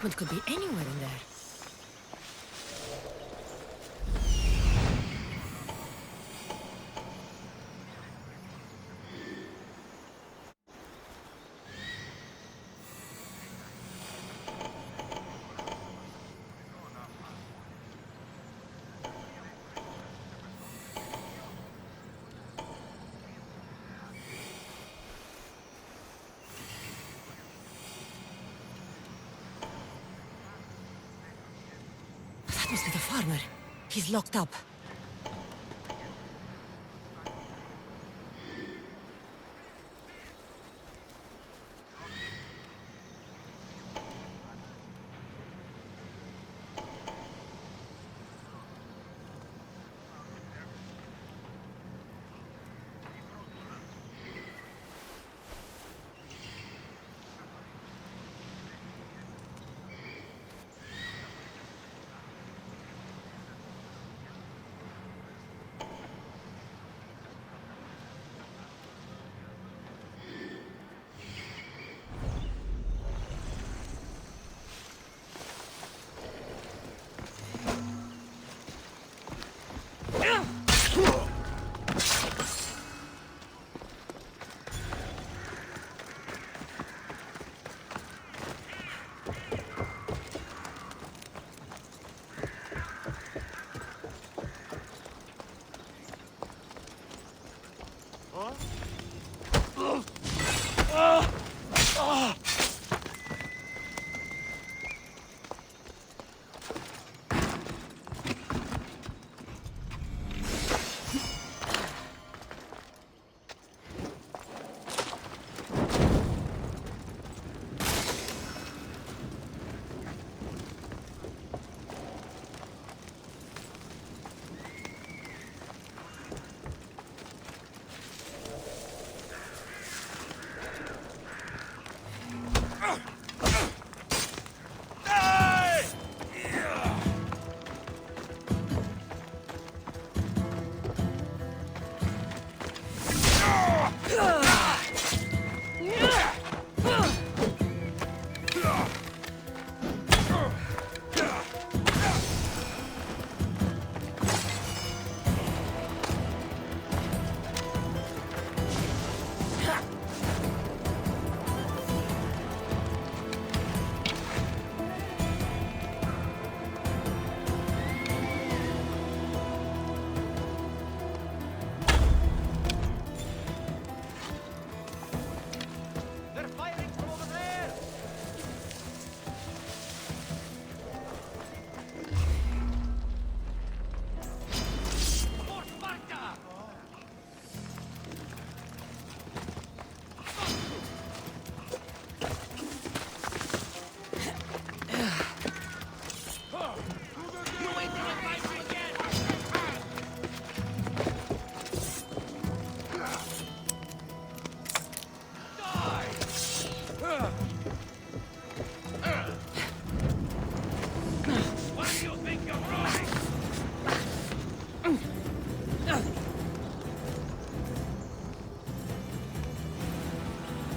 reinforcement could be anywhere in there. That must be the farmer. He's locked up.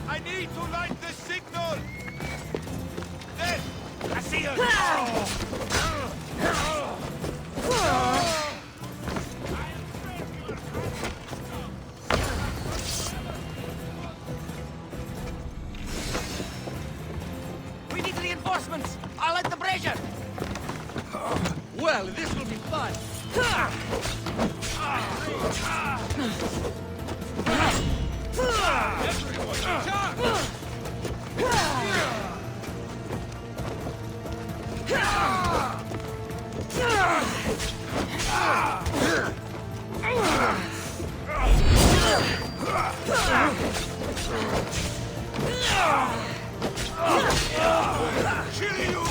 I need to light the signal! There! I see her! We need reinforcements! I'll light the brazier! Well, this will be fun! Everyone, attack! Kill you!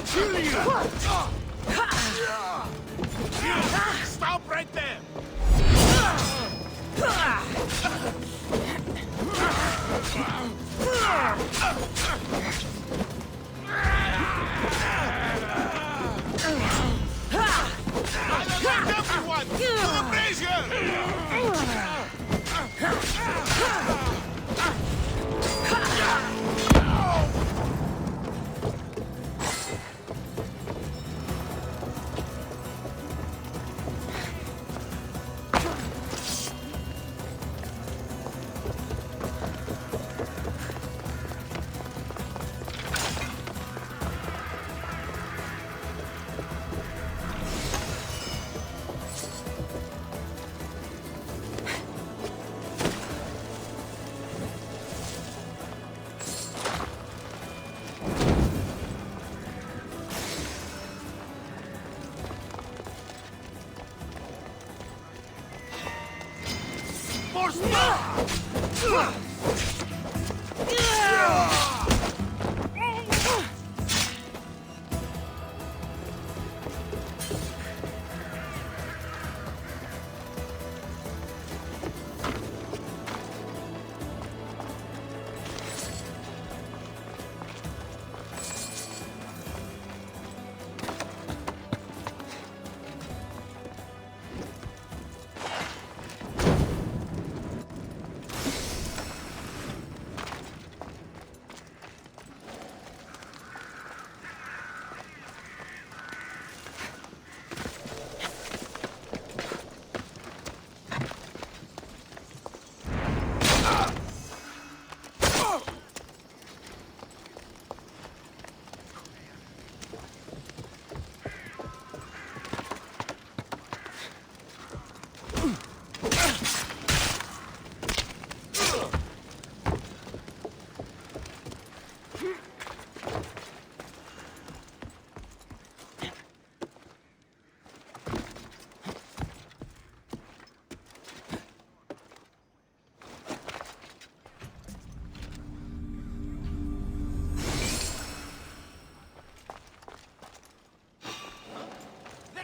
Kill you! Stop right there! I don't want everyone! To the brazier! There's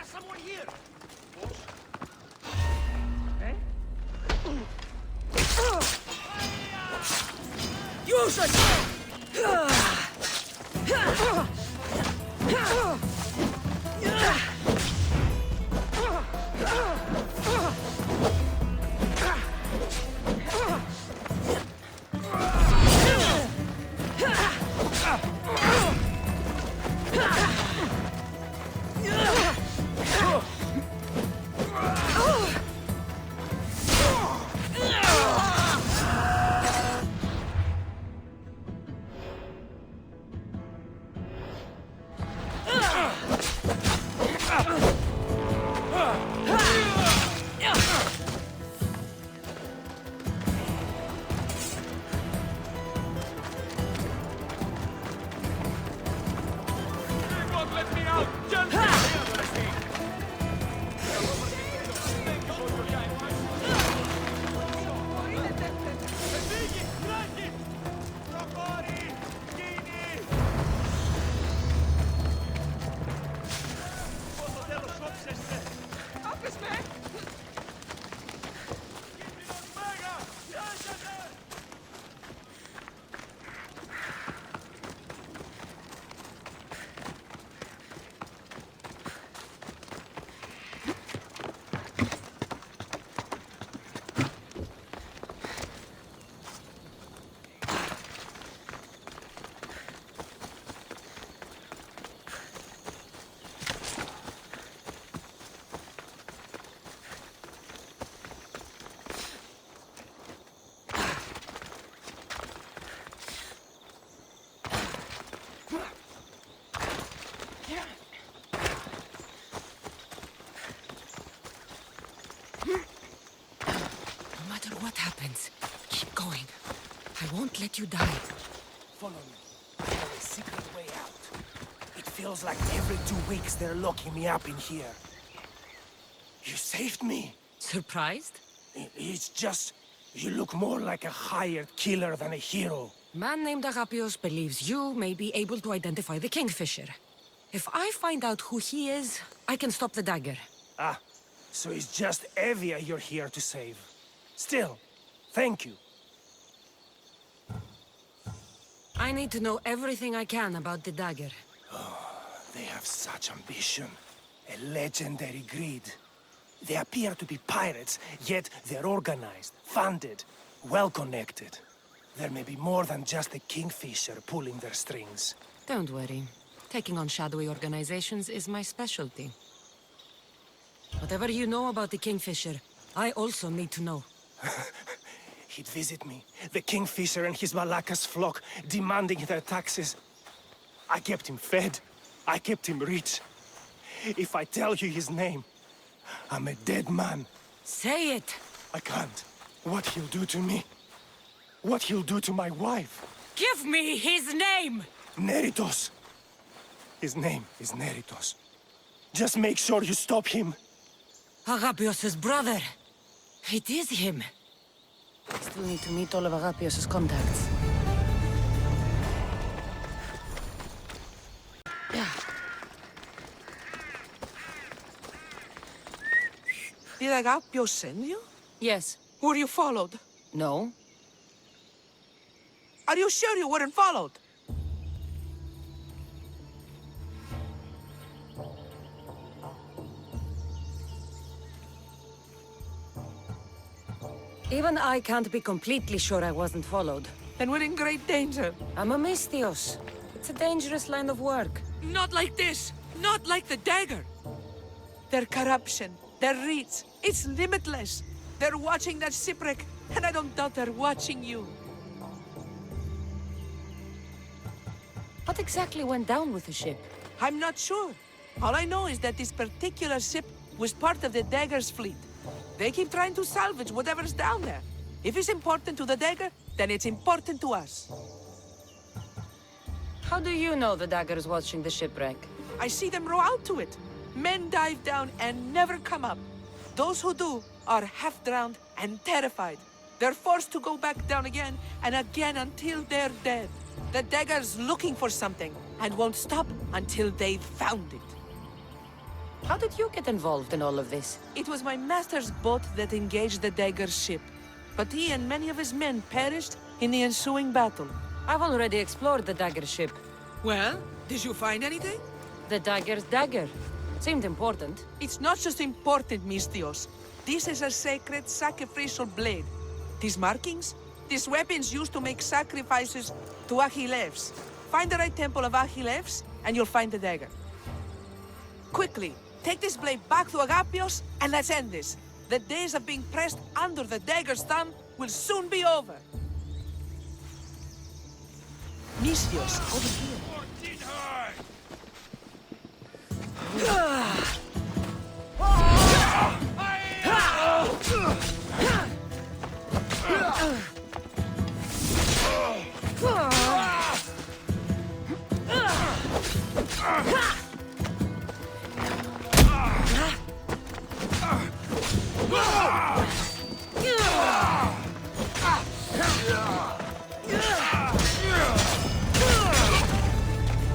someone here! Use it! God, let me out! Gently! No matter what happens, keep going. I won't let you die. Follow me. There's a secret way out. It feels like every 2 weeks they're locking me up in here. You saved me. Surprised? It's just... you look more like a hired killer than a hero. Man named Agapios believes you may be able to identify the Kingfisher. If I find out who he is, I can stop the dagger. Ah, so it's just Evia you're here to save. Still, thank you. I need to know everything I can about the dagger. They have such ambition. A legendary greed. They appear to be pirates, yet they're organized, funded, well-connected. There may be more than just the Kingfisher pulling their strings. Don't worry. Taking on shadowy organizations is my specialty. Whatever you know about the Kingfisher, I also need to know. He'd visit me, the Kingfisher and his Malacca's flock, demanding their taxes. I kept him fed. I kept him rich. If I tell you his name, I'm a dead man. Say it! I can't. What he'll do to me. What he'll do to my wife. Give me his name! Neritos. His name is Neritos. Just make sure you stop him. Agapios' brother. It is him. I still need to meet all of Agapios' contacts. Yeah. Did Agapios send you? Yes. Were you followed? No. Are you sure you weren't followed? Even I can't be completely sure I wasn't followed. Then we're in great danger. I'm a Mystios. It's a dangerous line of work. Not like this! Not like the dagger! Their corruption, their reach, it's limitless. They're watching that shipwreck, and I don't doubt they're watching you. What exactly went down with the ship? I'm not sure. All I know is that this particular ship was part of the dagger's fleet. They keep trying to salvage whatever's down there. If it's important to the dagger, then it's important to us. How do you know the dagger's watching the shipwreck? I see them row out to it. Men dive down and never come up. Those who do are half drowned and terrified. They're forced to go back down again and again until they're dead. The dagger's looking for something and won't stop until they've found it. How did you get involved in all of this? It was my master's boat that engaged the dagger's ship, but he and many of his men perished in the ensuing battle. I've already explored the dagger ship. Well, did you find anything? The dagger's dagger. Seemed important. It's not just important, Mistios. This is a sacred sacrificial blade. These markings? These weapons used to make sacrifices to Achilles. Find the right temple of Achilles, and you'll find the dagger. Quickly, take this blade back to Agapios, and let's end this. The days of being pressed under the dagger's thumb will soon be over. Mistios, over here. 14 high!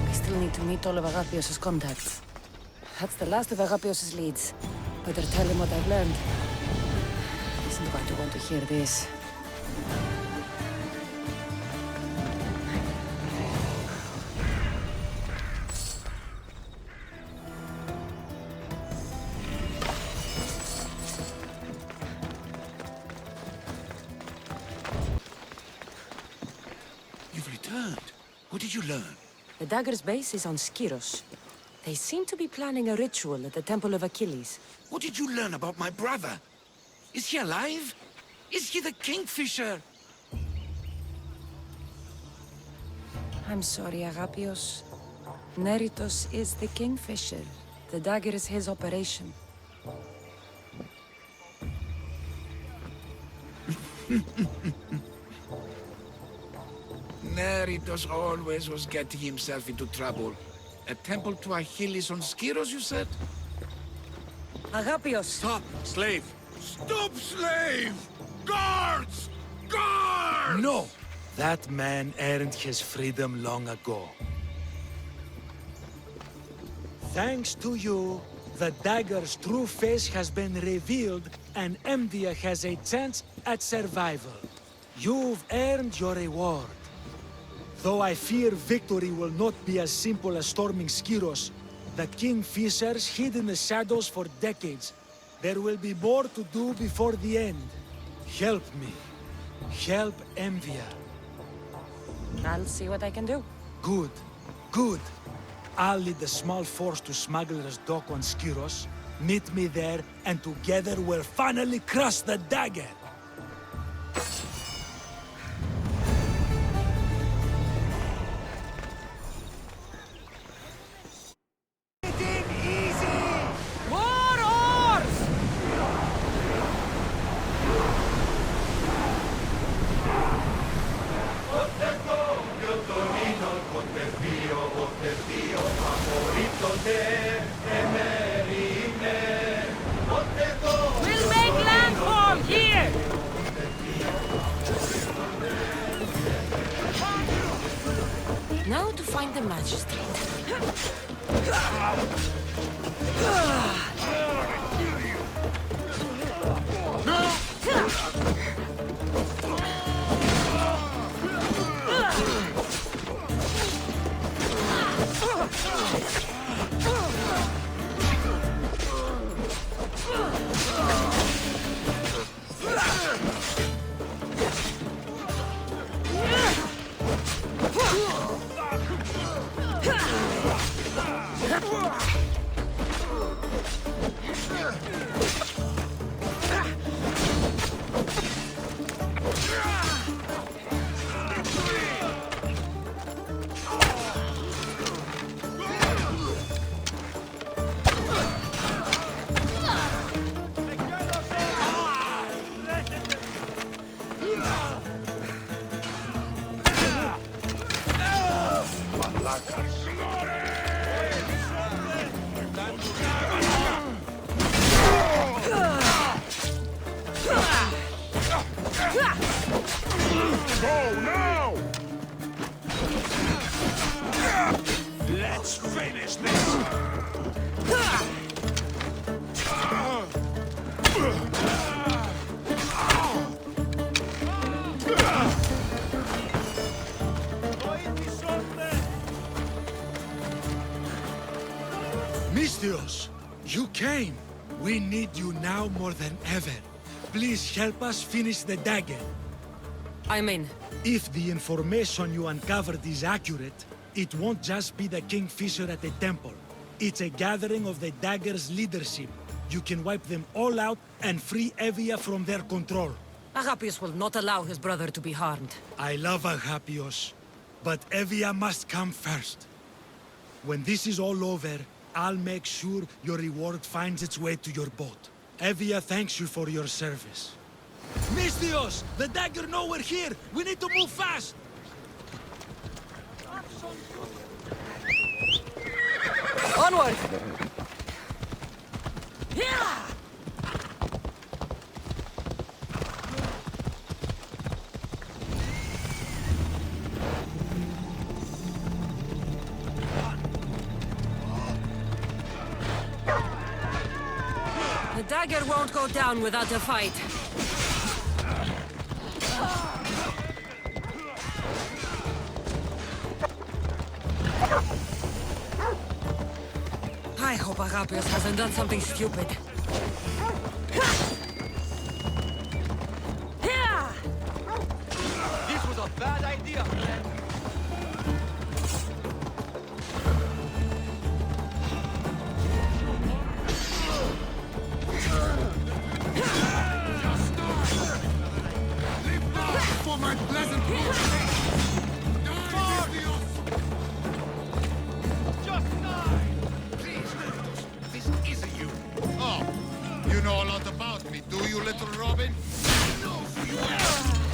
I still need to meet all of Agapios' contacts. That's the last of Agapios' leads. Better tell him what I've learned. He isn't going to want to hear this. You've returned. What did you learn? The dagger's base is on Skiros. They seem to be planning a ritual at the Temple of Achilles. What did you learn about my brother? Is he alive? Is he the Kingfisher? I'm sorry, Agapios. Neritos is the Kingfisher. The dagger is his operation. Neritos always was getting himself into trouble. A temple to Achilles on Skiros, you said? Agapios! Stop, slave! Stop, slave! Guards! Guards! No! That man earned his freedom long ago. Thanks to you, the dagger's true face has been revealed and Emdia has a chance at survival. You've earned your reward. Though I fear victory will not be as simple as storming Skiros, the Kingfishers hid in the shadows for decades. There will be more to do before the end. Help me. Help Emvia. I'll see what I can do. Good. Good. I'll lead a small force to Smuggler's Dock on Skiros. Meet me there, and together we'll finally crush the dagger! We'll make landfall here! Now to find the magistrate. Go now! Let's finish this! Misthios, you came. We need you now more than ever. Please help us finish the dagger. I'm in. If the information you uncovered is accurate, it won't just be the Kingfisher at the temple. It's a gathering of the dagger's leadership. You can wipe them all out and free Evia from their control. Agapius will not allow his brother to be harmed. I love Agapios, but Evia must come first. When this is all over, I'll make sure your reward finds its way to your boat. Evia thanks you for your service. Misthios! The dagger nowhere here! We need to move fast! Onward! The dagger won't go down without a fight. I hope Agapios hasn't done something stupid. This was a bad idea! For my pleasant Just die! Please, this isn't you. Oh, you know a lot about me, do you, little Robin? No, you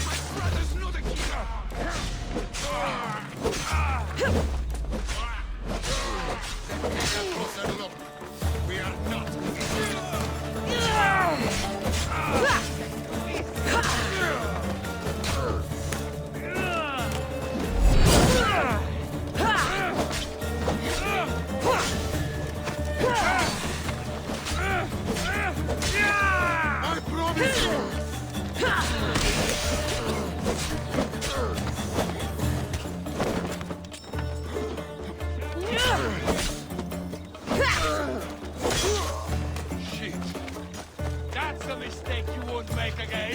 my brother's not a killer! Take a closer look. We are not. I promise you! Shit! That's a mistake you won't make again!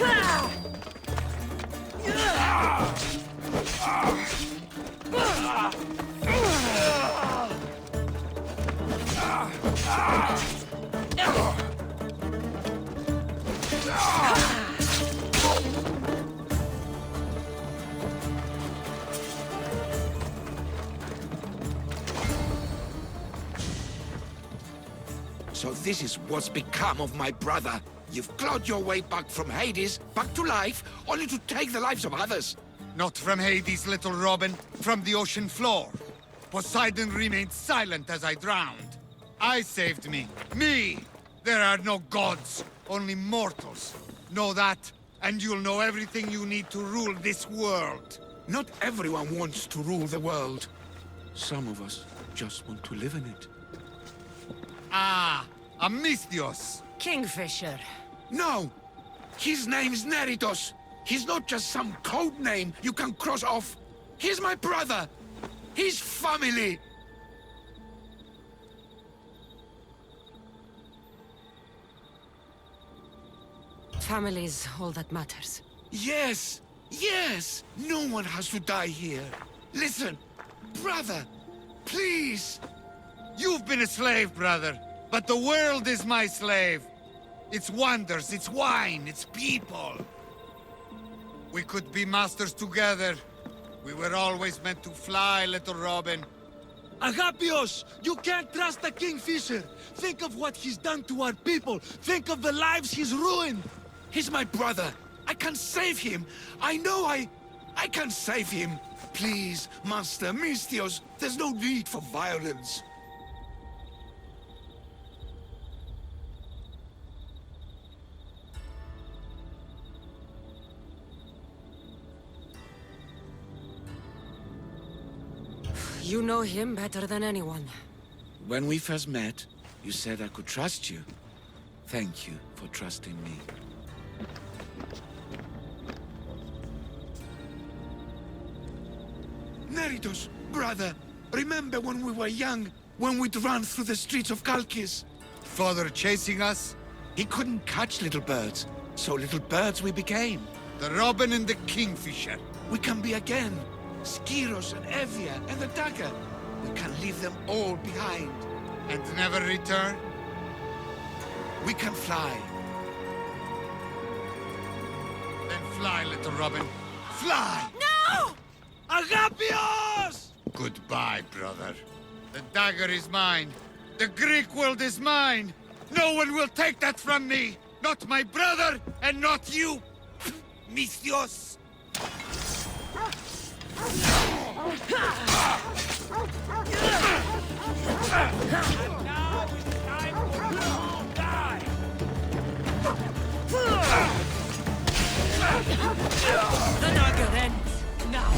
So this is what's become of my brother. You've clawed your way back from Hades, back to life, only to take the lives of others. Not from Hades, little Robin. From the ocean floor. Poseidon remained silent as I drowned. I saved me. Me! There are no gods, only mortals. Know that, and you'll know everything you need to rule this world. Not everyone wants to rule the world. Some of us just want to live in it. Ah, a Misthios. Kingfisher. No! His name's Neritos. He's not just some code name you can cross off. He's my brother. He's family. Family's all that matters. Yes, yes. No one has to die here. Listen, brother, please. You've been a slave, brother, but the world is my slave. Its wonders, its wine, its people. We could be masters together. We were always meant to fly, little Robin. Agapios! You can't trust the Kingfisher! Think of what he's done to our people! Think of the lives he's ruined! He's my brother. I can save him. I know I can save him. please, Master Mistios. There's no need for violence. You know him better than anyone. When we first met, you said I could trust you. Thank you for trusting me. Neritos, brother, remember when we were young, when we'd run through the streets of Kalkis? Father chasing us? He couldn't catch little birds, so little birds we became. The robin and the kingfisher. We can be again. Skiros and Evia and the dagger. We can leave them all behind. And never return? We can fly. Then fly, little robin. Fly! No! Agapios! Goodbye, brother. The dagger is mine. The Greek world is mine. No one will take that from me. Not my brother, and not you. Mistios. Now it's time for you to die! The dagger ends now.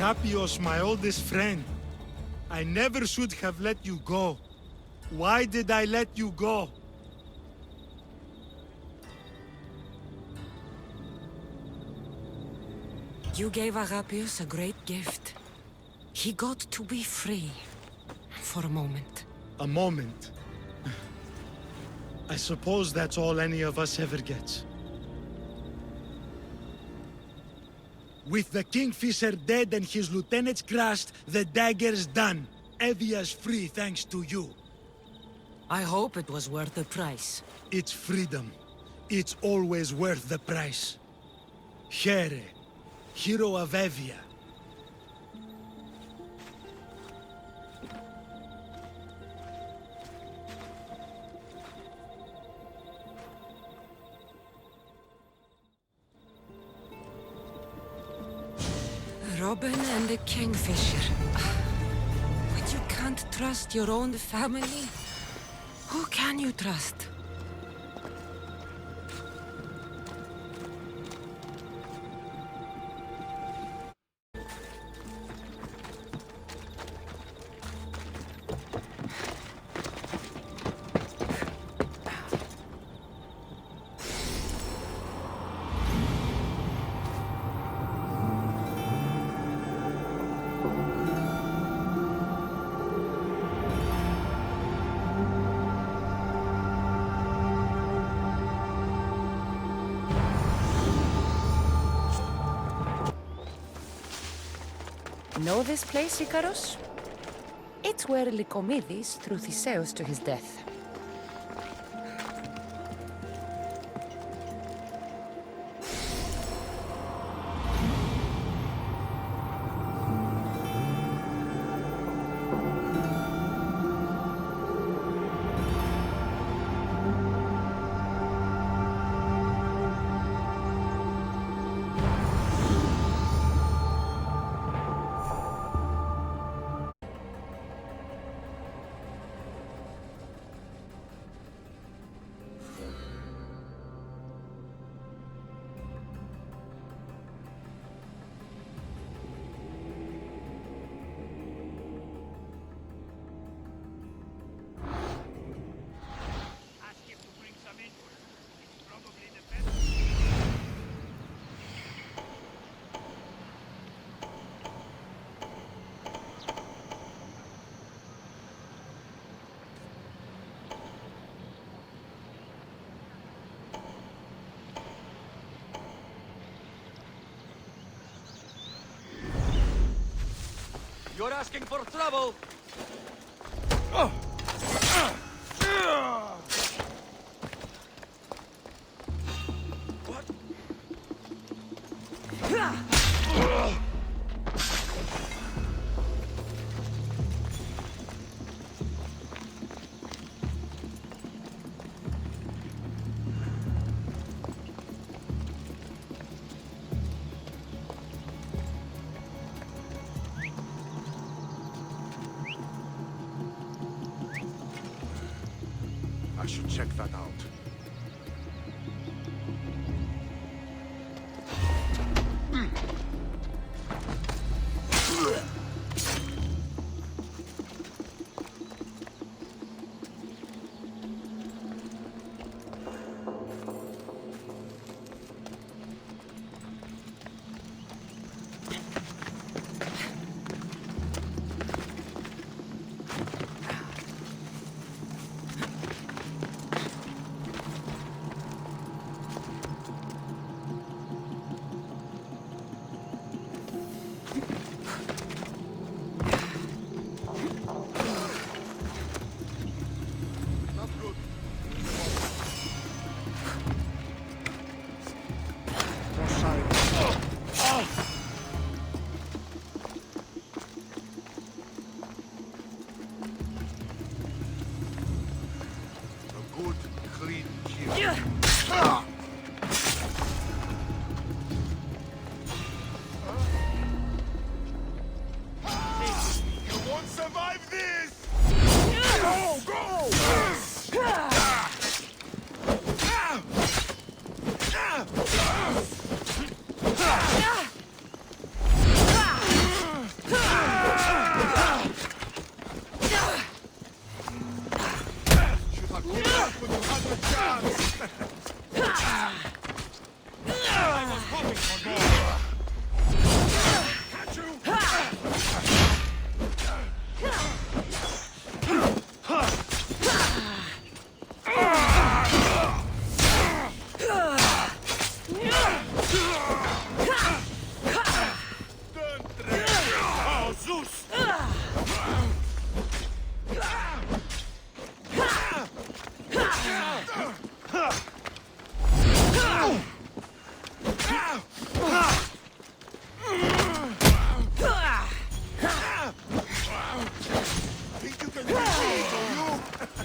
Agapios, my oldest friend. I never should have let you go. Why did I let you go? You gave Agapios a great gift. He got to be free. For a moment. A moment. I suppose that's all any of us ever gets. With the Kingfisher dead and his lieutenants crushed, the dagger's done. Evia's free thanks to you. I hope it was worth the price. It's freedom. It's always worth the price. Here, hero of Evia. Robin and the Kingfisher. But you can't trust your own family? Who can you trust? Know this place, Ikaros? It's where Lycomedes threw Theseus to his death. You're asking for trouble! I should check that out.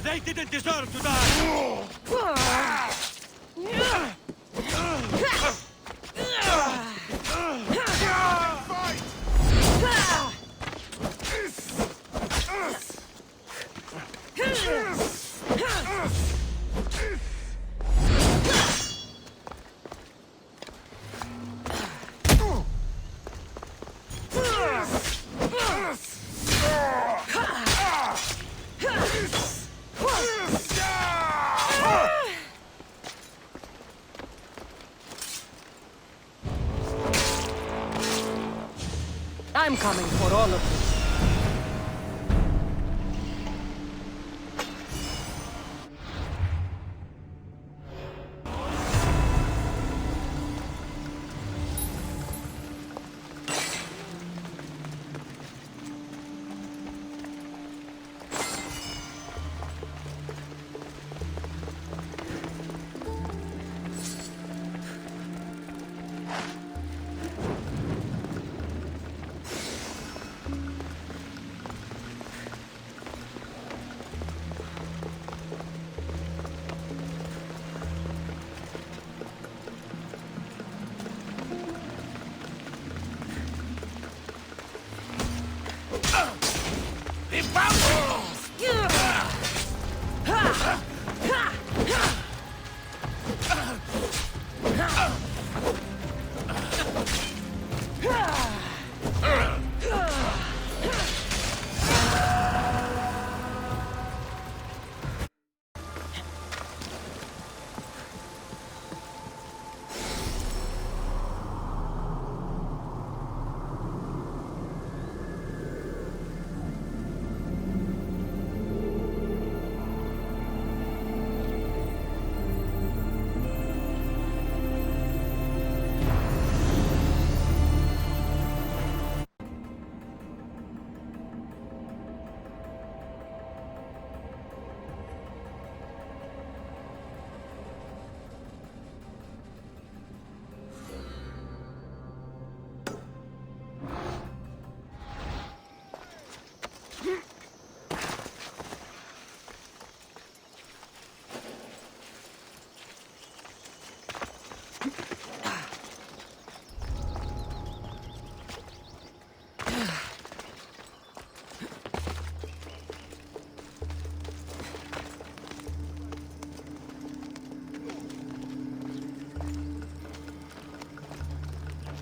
They didn't deserve to die! I'm coming for all of you.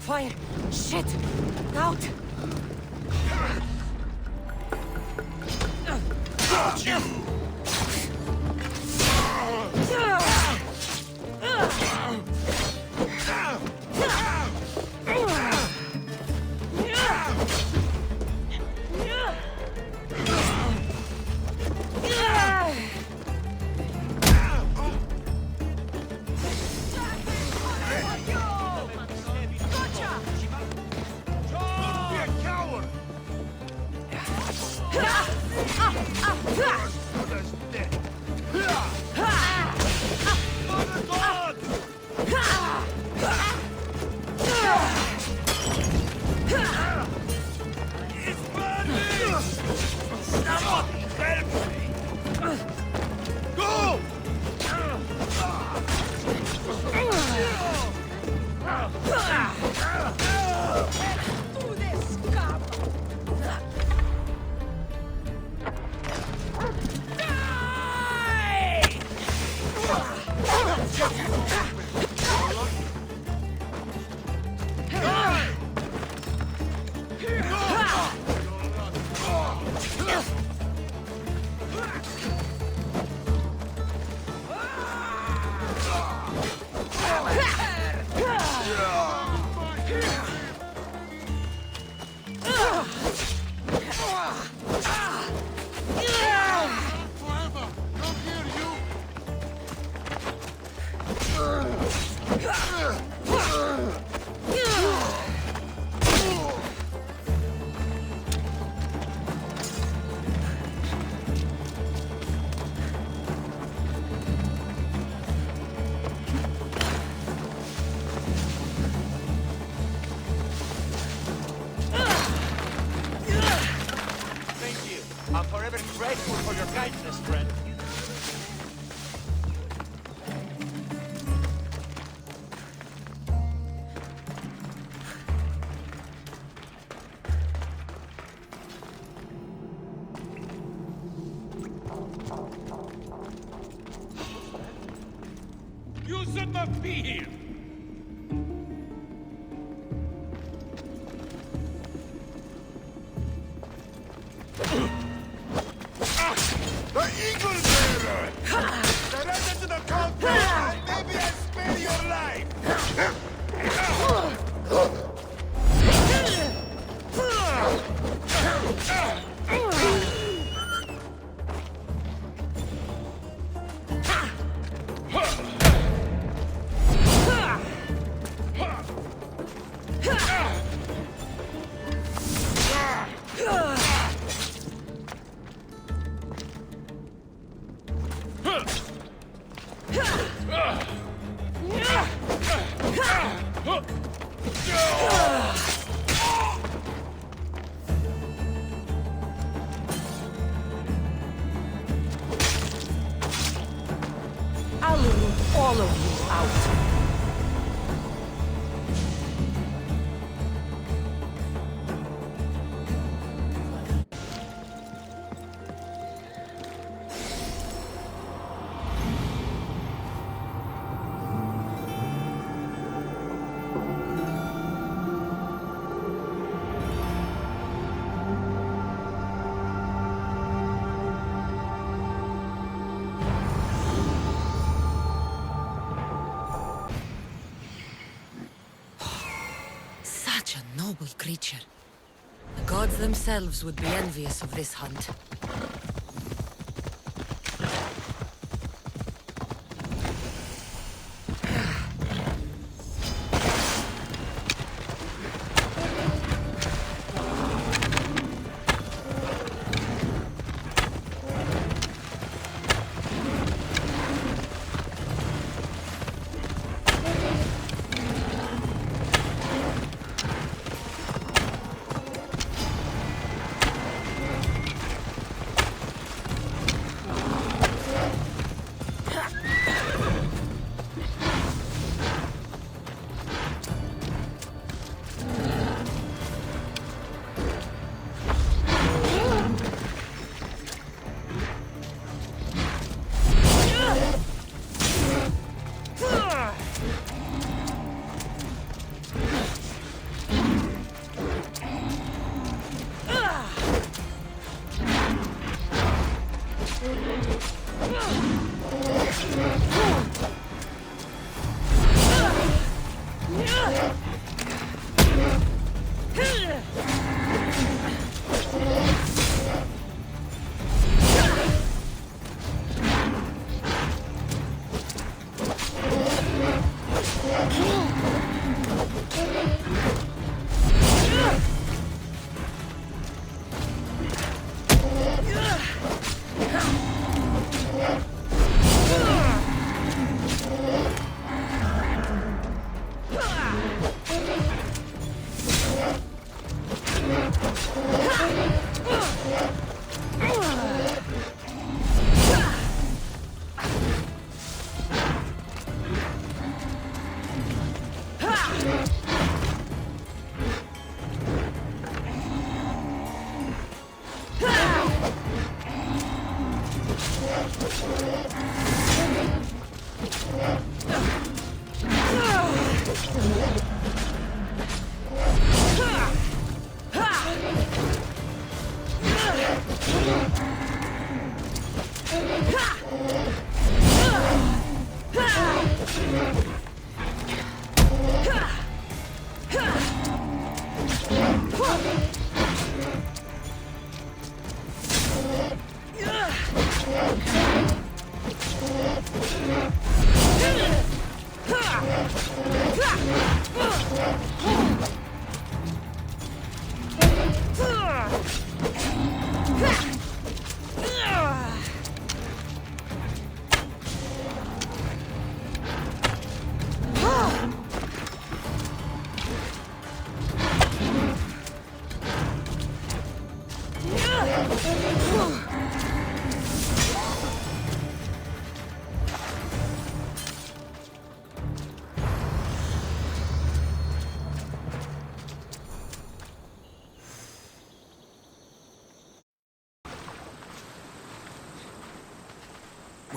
Fire! Shit! Out! Got you! Don't be a coward! Brother's dead. Mother God! It's burning! Somebody help me! Go! Forever! Come here, you! Thank you. I'm forever grateful for your kindness, friend. You should not be here! The Eagle Bearer! Surrender to the Count, and maybe I spare your life! I'll root all of you out. Such a noble creature. The gods themselves would be envious of this hunt.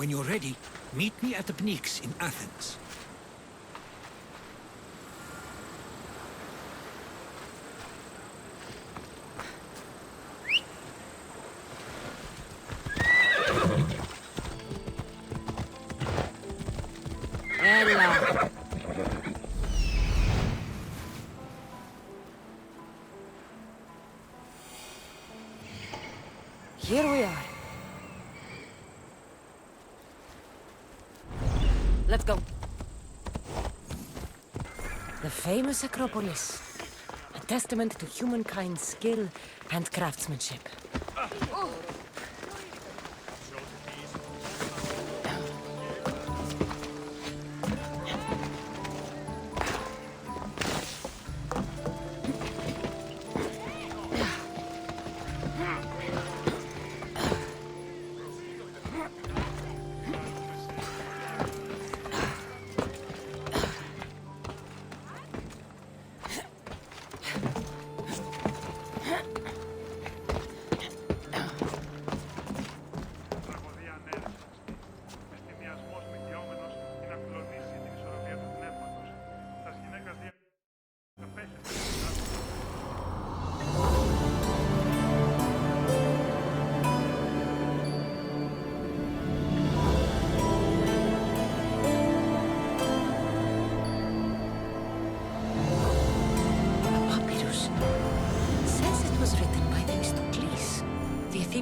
When you're ready, meet me at the Pnyx in Athens. Έλα. Here we are. Let's go. The famous Acropolis. A testament to humankind's skill and craftsmanship.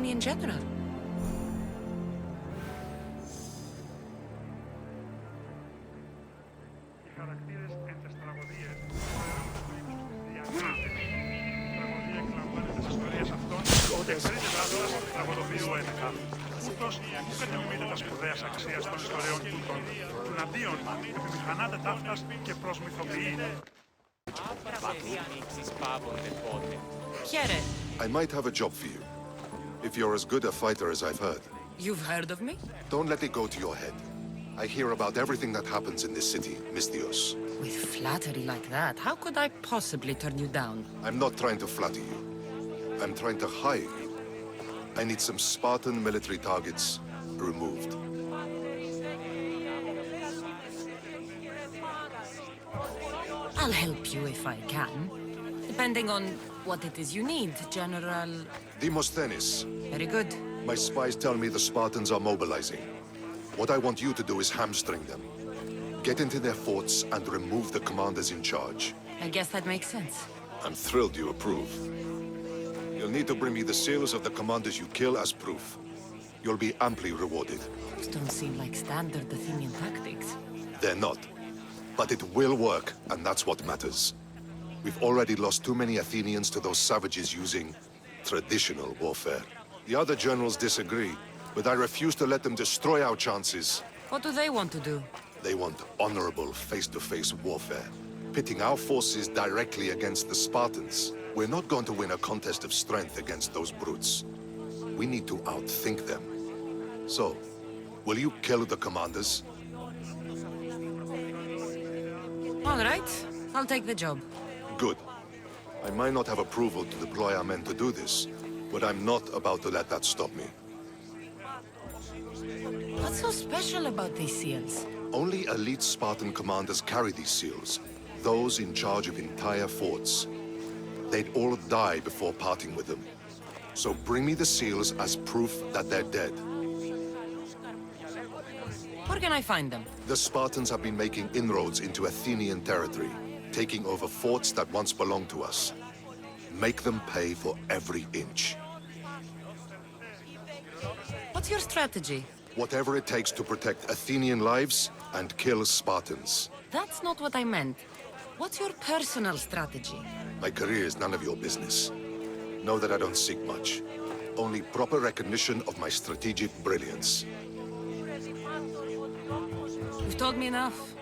In general. I might have a job for you. If you're as good a fighter as I've heard. You've heard of me? Don't let it go to your head. I hear about everything that happens in this city, Misthios. With flattery like that, how could I possibly turn you down? I'm not trying to flatter you. I'm trying to hire you. I need some Spartan military targets removed. I'll help you if I can. Depending on what it is you need, General... Demosthenes. Very good. My spies tell me the Spartans are mobilizing. What I want you to do is hamstring them. Get into their forts and remove the commanders in charge. I guess that makes sense. I'm thrilled you approve. You'll need to bring me the seals of the commanders you kill as proof. You'll be amply rewarded. Those don't seem like standard Athenian tactics. They're not. But it will work, and that's what matters. We've already lost too many Athenians to those savages using traditional warfare. The other generals disagree, but I refuse to let them destroy our chances. What do they want to do? They want honorable face-to-face warfare, pitting our forces directly against the Spartans. We're not going to win a contest of strength against those brutes. We need to outthink them. So, will you kill the commanders? All right, I'll take the job. Good. I might not have approval to deploy our men to do this, but I'm not about to let that stop me. What's so special about these seals? Only elite Spartan commanders carry these seals, those in charge of entire forts. They'd all die before parting with them. So bring me the seals as proof that they're dead. Where can I find them? The Spartans have been making inroads into Athenian territory, taking over forts that once belonged to us. Make them pay for every inch. What's your strategy? Whatever it takes to protect Athenian lives and kill Spartans. That's not what I meant. What's your personal strategy? My career is none of your business. Know that I don't seek much. Only proper recognition of my strategic brilliance. You've told me enough.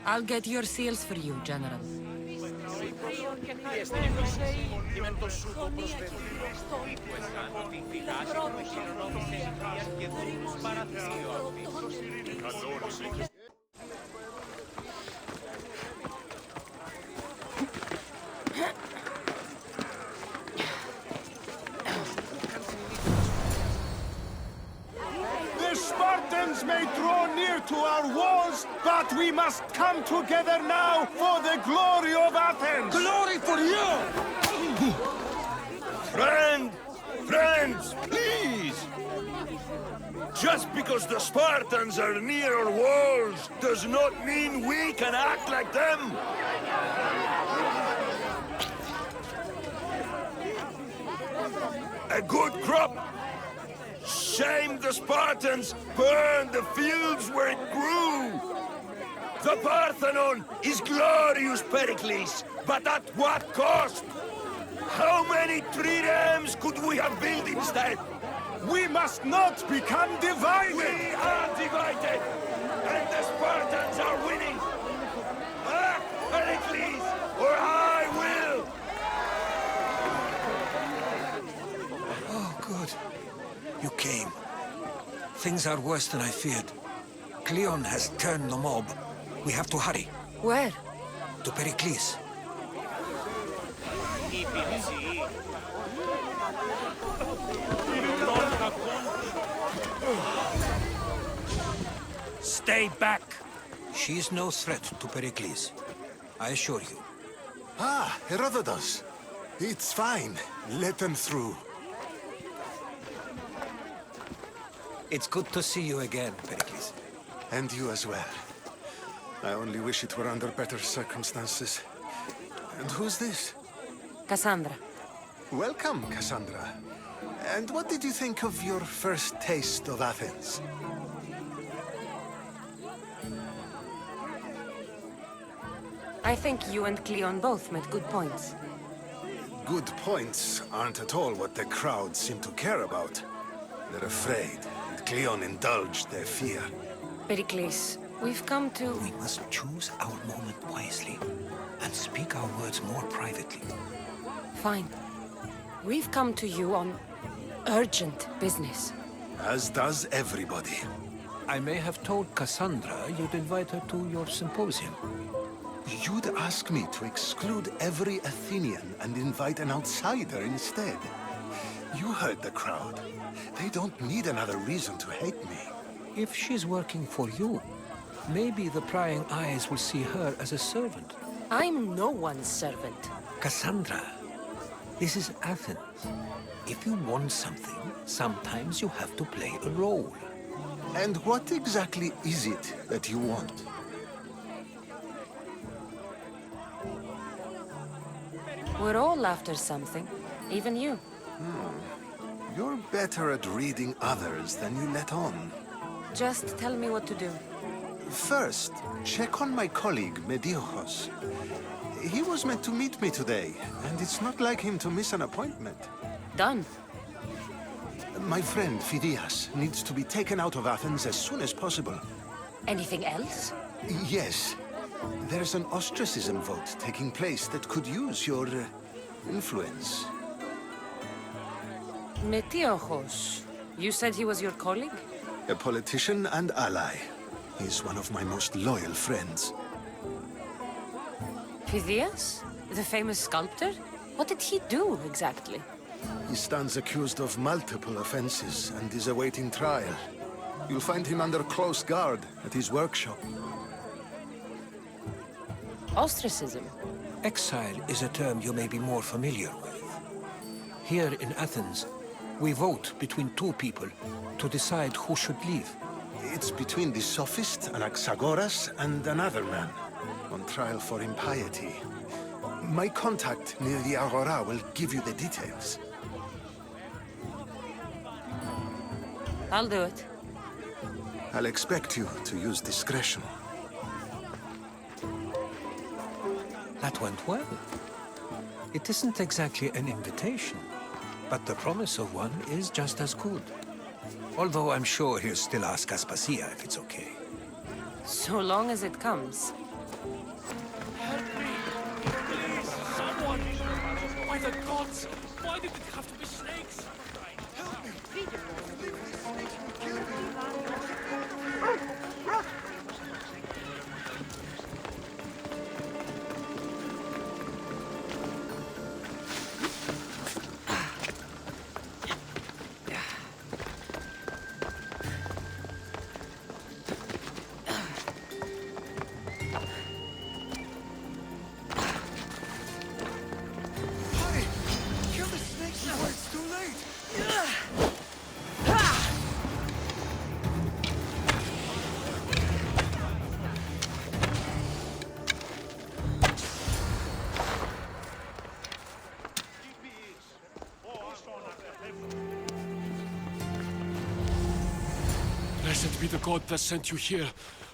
I'll get your seals for you, General. The Spartans may draw near to our walls, but we must come together now for the glory of Athens! Glory for you! Friends, please! Just because the Spartans are near our walls does not mean we can act like them! A good crop! Shame the Spartans burned the fields where it grew! The Parthenon is glorious, Pericles, but at what cost? How many triremes could we have built instead? We must not become divided! We are divided! And the Spartans are winning! Act, Pericles, or I will! Oh, good. You came. Things are worse than I feared. Cleon has turned the mob. We have to hurry. Where? To Pericles. Stay back! She's no threat to Pericles. I assure you. Ah, Herodotus. It's fine. Let them through. It's good to see you again, Pericles. And you as well. I only wish it were under better circumstances. And who's this? Cassandra. Welcome, Cassandra. And what did you think of your first taste of Athens? I think you and Cleon both made good points. Good points aren't at all what the crowd seem to care about. They're afraid, and Cleon indulged their fear. Pericles, we've come to... We must choose our moment wisely, and speak our words more privately. Fine. We've come to you on urgent business. As does everybody. I may have told Cassandra you'd invite her to your symposium. You'd ask me to exclude every Athenian and invite an outsider instead. You heard the crowd. They don't need another reason to hate me. If she's working for you, maybe the prying eyes will see her as a servant. I'm no one's servant. Cassandra, this is Athens. If you want something, sometimes you have to play a role. And what exactly is it that you want? We're all after something. Even you. You're better at reading others than you let on. Just tell me what to do. First, check on my colleague, Mediojos. He was meant to meet me today, and it's not like him to miss an appointment. Done. My friend, Phidias, needs to be taken out of Athens as soon as possible. Anything else? Yes. There's an ostracism vote taking place that could use your influence. Metiochos. You said he was your colleague? A politician and ally. He's one of my most loyal friends. Phidias? The famous sculptor? What did he do, exactly? He stands accused of multiple offenses and is awaiting trial. You'll find him under close guard at his workshop. Ostracism? Exile is a term you may be more familiar with. Here in Athens, we vote between two people to decide who should leave. It's between the sophist, Anaxagoras, and another man, on trial for impiety. My contact near the Agora will give you the details. I'll do it. I'll expect you to use discretion. That went well. It isn't exactly an invitation, but the promise of one is just as good. Although I'm sure he'll still ask Aspasia if it's okay. So long as it comes. Help me! Please, someone! By the gods! Why did it have to be snakes? Help me! Blessed be the god that sent you here.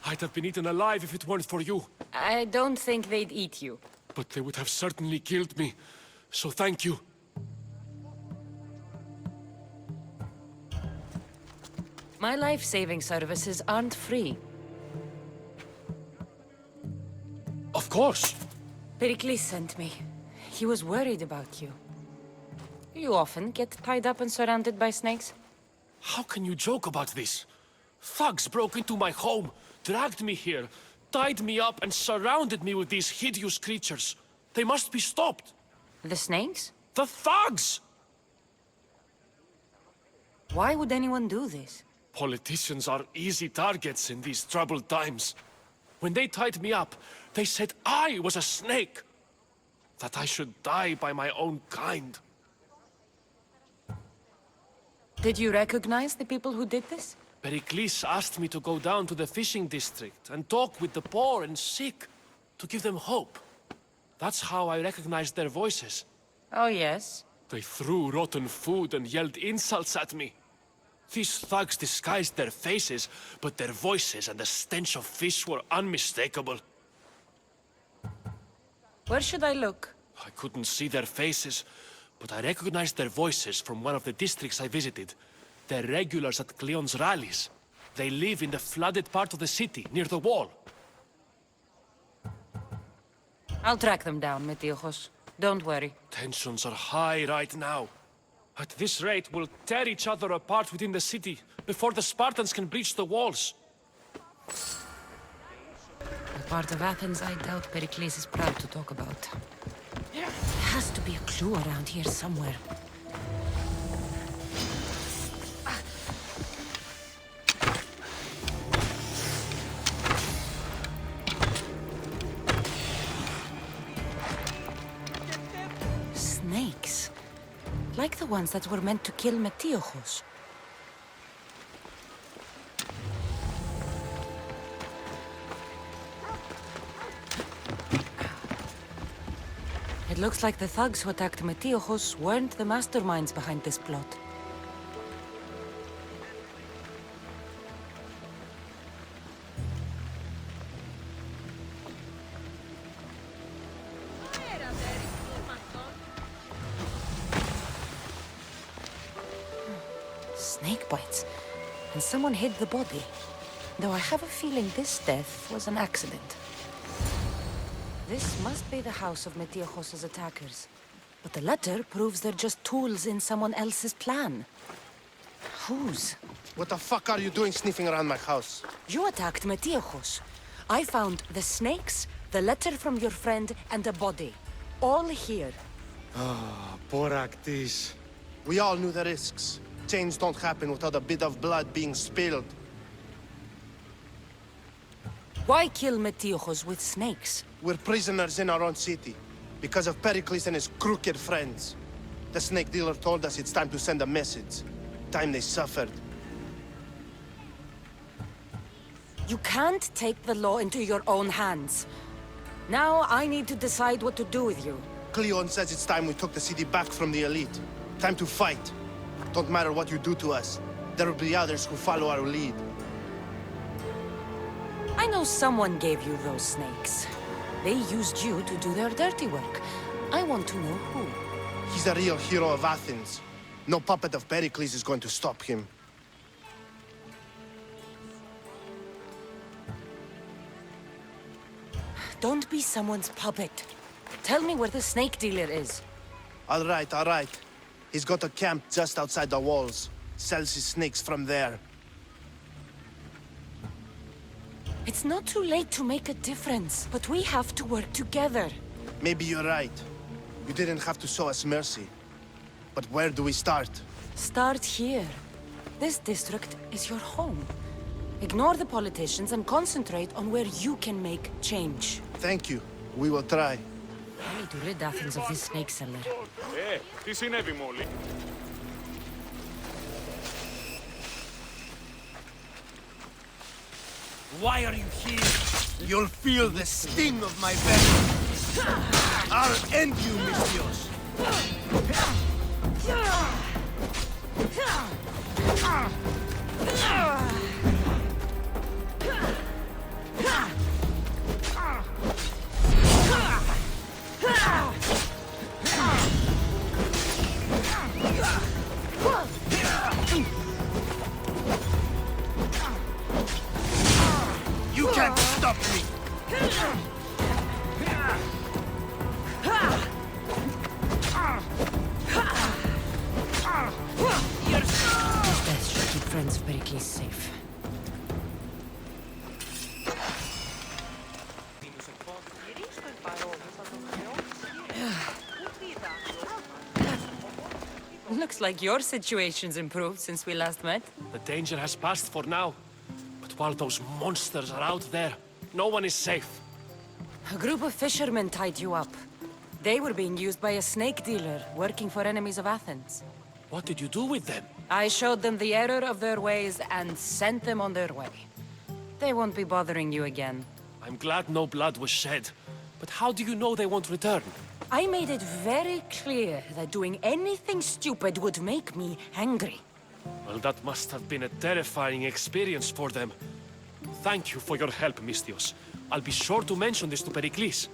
I'd have been eaten alive if it weren't for you. I don't think they'd eat you. But they would have certainly killed me. So thank you. My life-saving services aren't free. Of course. Pericles sent me. He was worried about you. You often get tied up and surrounded by snakes? How can you joke about this? Thugs broke into my home, dragged me here, tied me up and surrounded me with these hideous creatures. They must be stopped. The snakes? The thugs! Why would anyone do this? Politicians are easy targets in these troubled times. When they tied me up, they said I was a snake. That I should die by my own kind. Did you recognize the people who did this? Pericles asked me to go down to the fishing district and talk with the poor and sick, to give them hope. That's how I recognized their voices. Oh, yes? They threw rotten food and yelled insults at me. These thugs disguised their faces, but their voices and the stench of fish were unmistakable. Where should I look? I couldn't see their faces, but I recognized their voices from one of the districts I visited. They're regulars at Cleon's rallies. They live in the flooded part of the city, near the wall. I'll track them down, Metiochos. Don't worry. Tensions are high right now. At this rate, we'll tear each other apart within the city, before the Spartans can breach the walls. A part of Athens I doubt Pericles is proud to talk about. There has to be a clue around here somewhere. Snakes. Like the ones that were meant to kill Metiochos. It looks like the thugs who attacked Metiochos weren't the masterminds behind this plot. Snake bites. And someone hid the body. Though I have a feeling this death was an accident. This must be the house of Metiochos' attackers. But the letter proves they're just tools in someone else's plan. Whose? What the fuck are you doing sniffing around my house? You attacked Metiochos. I found the snakes, the letter from your friend, and a body. All here. Boraktis. We all knew the risks. Change don't happen without a bit of blood being spilled. Why kill Metiochos with snakes? We're prisoners in our own city, because of Pericles and his crooked friends. The snake dealer told us it's time to send a message. Time they suffered. You can't take the law into your own hands. Now I need to decide what to do with you. Cleon says it's time we took the city back from the elite. Time to fight. Don't matter what you do to us. There will be others who follow our lead. I know someone gave you those snakes. They used you to do their dirty work. I want to know who. He's a real hero of Athens. No puppet of Pericles is going to stop him. Don't be someone's puppet. Tell me where the snake dealer is. All right, all right. He's got a camp just outside the walls. Sells his snakes from there. It's not too late to make a difference, but we have to work together. Maybe you're right. You didn't have to show us mercy. But where do we start? Start here. This district is your home. Ignore the politicians and concentrate on where you can make change. Thank you. We will try. I need to rid Athens of this snake seller. Τι συνέβη μόλι? Why are you here? You'll feel the sting of my vengeance. I'll end you, Misthios. You can't stop me! Death should keep friends of Pericles safe. Looks like your situation's improved since we last met. The danger has passed for now. But while those monsters are out there, no one is safe. A group of fishermen tied you up. They were being used by a snake dealer working for enemies of Athens. What did you do with them? I showed them the error of their ways and sent them on their way. They won't be bothering you again. I'm glad no blood was shed. But how do you know they won't return? I made it very clear that doing anything stupid would make me angry. Well, that must have been a terrifying experience for them. Thank you for your help, Misthios. I'll be sure to mention this to Pericles.